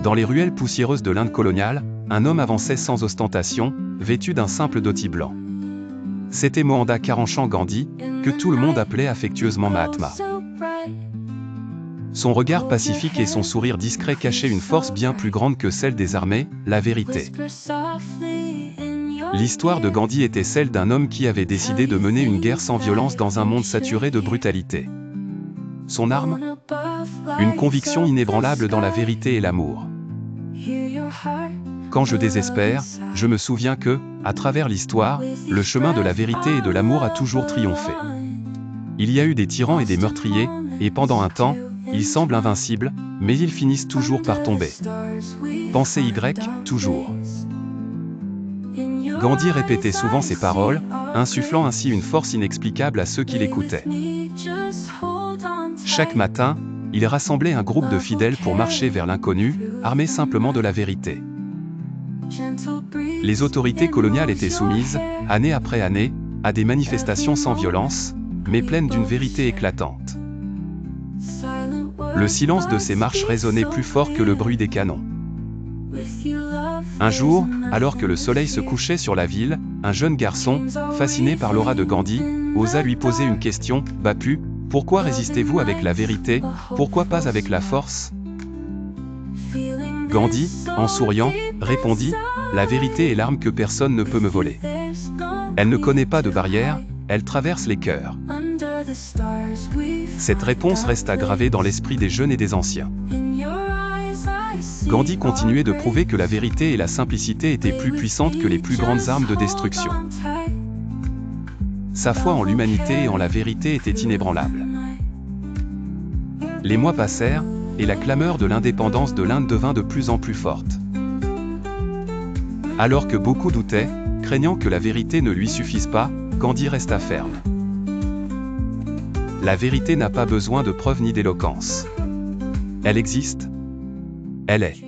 Dans les ruelles poussiéreuses de l'Inde coloniale, un homme avançait sans ostentation, vêtu d'un simple dhoti blanc. C'était Mohandas Karamchand Gandhi, que tout le monde appelait affectueusement Mahatma. Son regard pacifique et son sourire discret cachaient une force bien plus grande que celle des armées, la vérité. L'histoire de Gandhi était celle d'un homme qui avait décidé de mener une guerre sans violence dans un monde saturé de brutalité. Son arme ? Une conviction inébranlable dans la vérité et l'amour. Quand je désespère, je me souviens que, à travers l'histoire, le chemin de la vérité et de l'amour a toujours triomphé. Il y a eu des tyrans et des meurtriers, et pendant un temps, ils semblent invincibles, mais ils finissent toujours par tomber. Pensée Y, toujours. Gandhi répétait souvent ces paroles, insufflant ainsi une force inexplicable à ceux qui l'écoutaient. Chaque matin, il rassemblait un groupe de fidèles pour marcher vers l'inconnu, armés simplement de la vérité. Les autorités coloniales étaient soumises, année après année, à des manifestations sans violence, mais pleines d'une vérité éclatante. Le silence de ces marches résonnait plus fort que le bruit des canons. Un jour, alors que le soleil se couchait sur la ville, un jeune garçon, fasciné par l'aura de Gandhi, osa lui poser une question, « Bapu, pourquoi résistez-vous avec la vérité, pourquoi pas avec la force ?» Gandhi, en souriant, répondit, « La vérité est l'arme que personne ne peut me voler. Elle ne connaît pas de barrière, elle traverse les cœurs. » Cette réponse resta gravée dans l'esprit des jeunes et des anciens. Gandhi continuait de prouver que la vérité et la simplicité étaient plus puissantes que les plus grandes armes de destruction. Sa foi en l'humanité et en la vérité était inébranlable. Les mois passèrent, et la clameur de l'indépendance de l'Inde devint de plus en plus forte. Alors que beaucoup doutaient, craignant que la vérité ne lui suffise pas, Gandhi resta ferme. La vérité n'a pas besoin de preuves ni d'éloquence. Elle existe. Elle est.